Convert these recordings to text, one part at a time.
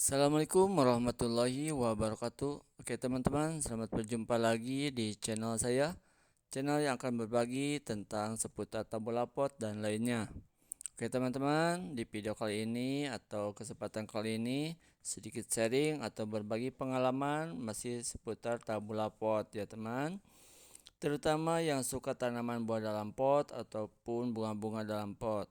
Assalamualaikum warahmatullahi wabarakatuh. Oke teman-teman, selamat berjumpa lagi di channel saya. Channel yang akan berbagi tentang seputar tabula pot dan lainnya. Oke teman-teman, di video kali ini atau kesempatan kali ini sedikit sharing atau berbagi pengalaman masih seputar tabula pot ya teman. Terutama yang suka tanaman buah dalam pot ataupun bunga-bunga dalam pot.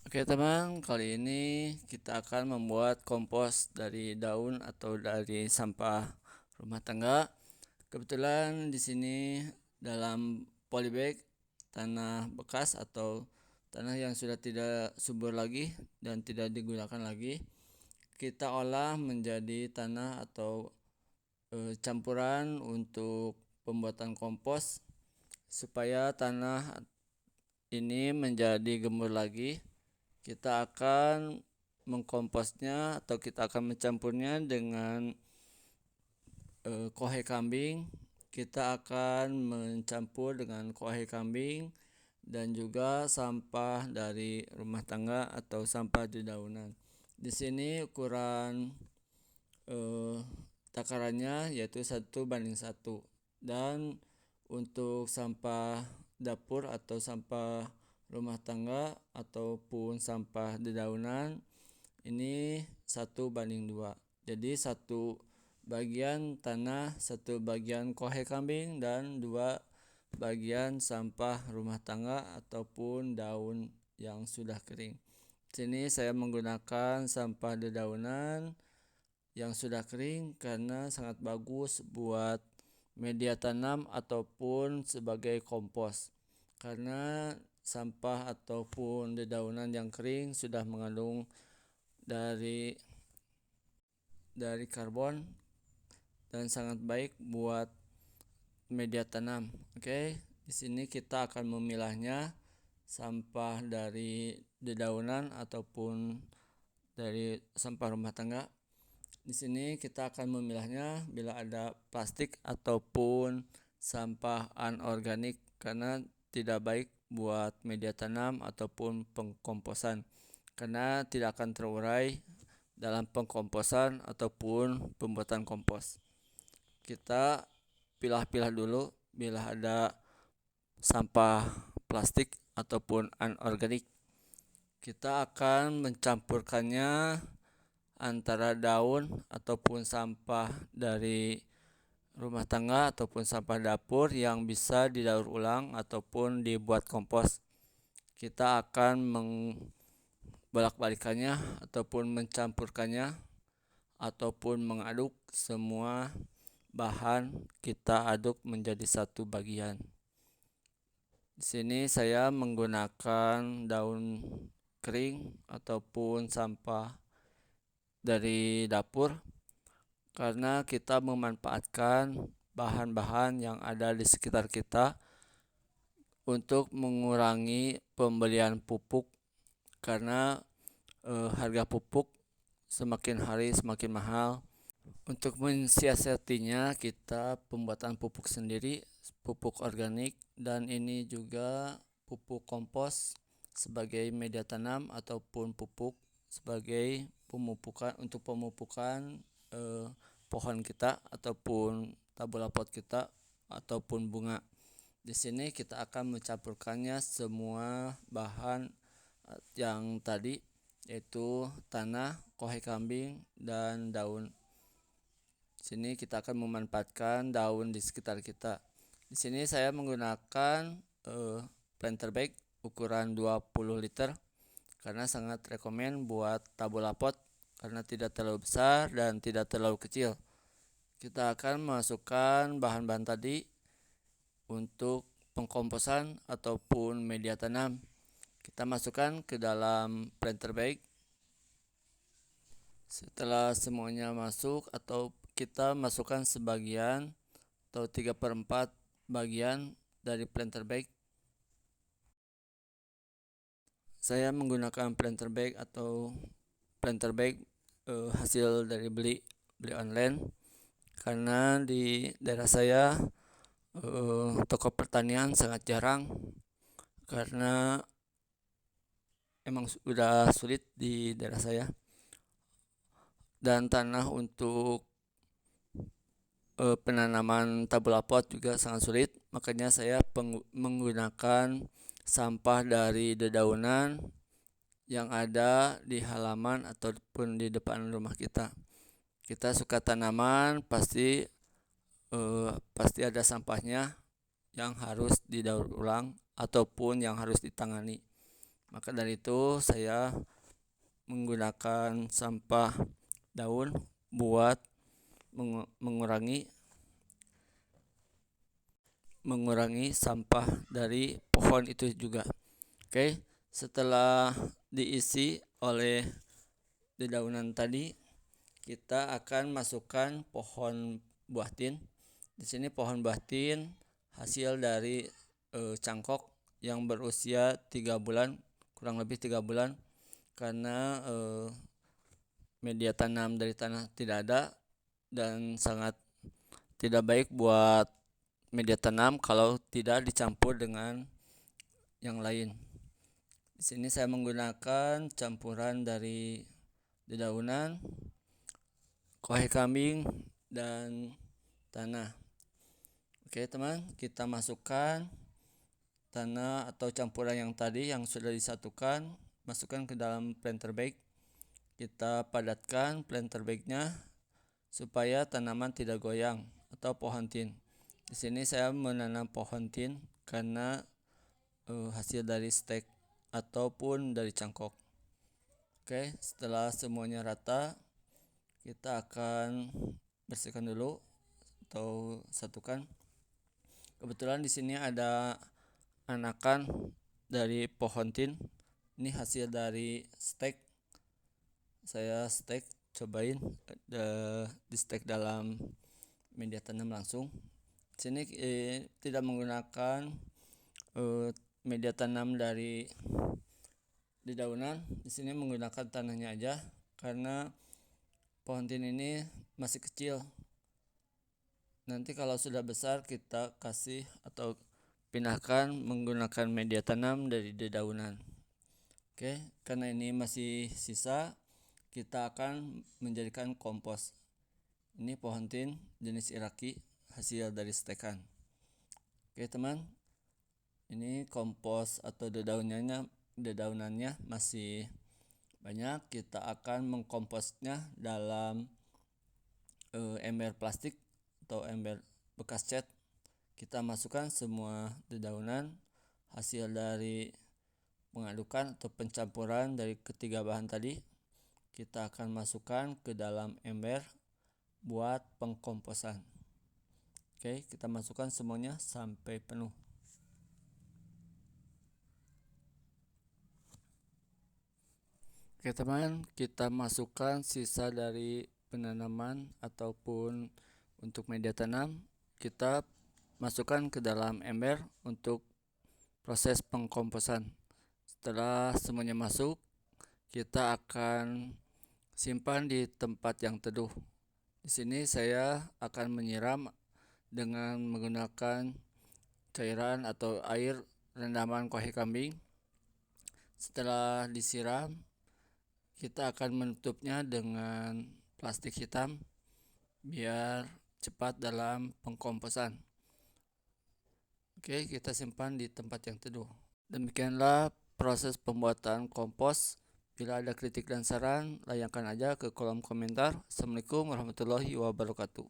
Oke teman, kali ini kita akan membuat kompos dari daun atau dari sampah rumah tangga. Kebetulan di sini dalam polybag tanah bekas atau tanah yang sudah tidak subur lagi dan tidak digunakan lagi, kita olah menjadi tanah atau campuran untuk pembuatan kompos supaya tanah ini menjadi gembur lagi. Kita akan mengkomposnya atau kita akan mencampurnya dengan kohe kambing. Kita akan mencampur dengan kohe kambing dan juga sampah dari rumah tangga atau sampah dedaunan. Di sini ukuran takarannya yaitu 1:1, dan untuk sampah dapur atau sampah rumah tangga ataupun sampah dedaunan ini 1:2. Jadi 1 bagian tanah, 1 bagian kohe kambing, dan 2 bagian sampah rumah tangga ataupun daun yang sudah kering. Sini saya menggunakan sampah dedaunan yang sudah kering karena sangat bagus buat media tanam ataupun sebagai kompos. Karena sampah ataupun dedaunan yang kering sudah mengandung dari karbon dan sangat baik buat media tanam. Oke, di sini kita akan memilahnya sampah dari dedaunan ataupun dari sampah rumah tangga. Di sini kita akan memilahnya bila ada plastik ataupun sampah anorganik karena tidak baik buat media tanam ataupun pengkomposan, karena tidak akan terurai dalam pengkomposan ataupun pembuatan kompos. Kita pilah-pilah dulu bila ada sampah plastik ataupun anorganik. Kita akan mencampurkannya antara daun ataupun sampah dari rumah tangga ataupun sampah dapur yang bisa didaur ulang ataupun dibuat kompos. Kita akan bolak-balikannya ataupun mencampurkannya ataupun mengaduk semua bahan, kita aduk menjadi satu bagian. Di sini saya menggunakan daun kering ataupun sampah dari dapur karena kita memanfaatkan bahan-bahan yang ada di sekitar kita untuk mengurangi pembelian pupuk, karena harga pupuk semakin hari semakin mahal. Untuk mensiasatinya kita pembuatan pupuk sendiri, pupuk organik, dan ini juga pupuk kompos sebagai media tanam ataupun pupuk sebagai pemupukan untuk pemupukan pohon kita ataupun tabula pot kita ataupun bunga. Di sini kita akan mencampurkannya semua bahan yang tadi, yaitu tanah, kohe kambing, dan daun. Di sini kita akan memanfaatkan daun di sekitar kita. Di sini saya menggunakan planter bag ukuran 20 liter karena sangat rekomen buat tabula pot karena tidak terlalu besar dan tidak terlalu kecil. Kita akan masukkan bahan-bahan tadi untuk pengkomposan ataupun media tanam. Kita masukkan ke dalam planter bag. Setelah semuanya masuk atau kita masukkan sebagian atau 3/4 bagian dari planter bag. Saya menggunakan planter bag atau planter bag hasil dari beli online karena di daerah saya toko pertanian sangat jarang karena emang sudah sulit di daerah saya. dan tanah untuk penanaman tabula pot juga sangat sulit, makanya saya menggunakan sampah dari dedaunan yang ada di halaman ataupun di depan rumah kita. Kita suka tanaman, pasti ada sampahnya yang harus didaur ulang ataupun yang harus ditangani. Maka dari itu saya menggunakan sampah daun buat mengurangi sampah dari pohon itu juga. Oke, setelah diisi oleh dedaunan tadi, kita akan masukkan pohon buah tin. Di sini pohon buah tin hasil dari cangkok yang berusia 3 bulan, kurang lebih 3 bulan, karena media tanam dari tanah tidak ada dan sangat tidak baik buat media tanam kalau tidak dicampur dengan yang lain. Di sini saya menggunakan campuran dari dedaunan, kohe kambing, dan tanah. Oke teman, kita masukkan tanah atau campuran yang tadi yang sudah disatukan, masukkan ke dalam planter bag. Kita padatkan planter bagnya supaya tanaman tidak goyang atau pohon tin. Di sini saya menanam pohon tin karena hasil dari stek ataupun dari cangkok. Oke, setelah semuanya rata, kita akan bersihkan dulu atau satukan. Kebetulan di sini ada anakan dari pohon tin. Ini hasil dari stek. Saya stek, cobain di stek dalam media tanam langsung. Di sini tidak menggunakan media tanam dari dedaunan. Di sini menggunakan tanahnya aja karena pohon tin ini masih kecil. Nanti kalau sudah besar kita kasih atau pindahkan menggunakan media tanam dari dedaunan. Oke, karena ini masih sisa, kita akan menjadikan kompos. Ini pohon tin jenis Iraki hasil dari stekan. Oke teman, ini kompos atau dedaunannya masih banyak. Kita akan mengkomposnya dalam ember plastik atau ember bekas cat. Kita masukkan semua dedaunan hasil dari pengadukan atau pencampuran dari ketiga bahan tadi. Kita akan masukkan ke dalam ember buat pengkomposan. Oke, kita masukkan semuanya sampai penuh. Oke teman, kita masukkan sisa dari penanaman ataupun untuk media tanam. Kita masukkan ke dalam ember untuk proses pengkomposan. Setelah semuanya masuk, kita akan simpan di tempat yang teduh. Di sini saya akan menyiram dengan menggunakan cairan atau air rendaman kohe kambing. Setelah disiram, kita akan menutupnya dengan plastik hitam biar cepat dalam pengkomposan. Oke, kita simpan di tempat yang teduh. Demikianlah proses pembuatan kompos. Bila ada kritik dan saran, layangkan aja ke kolom komentar. Assalamualaikum warahmatullahi wabarakatuh.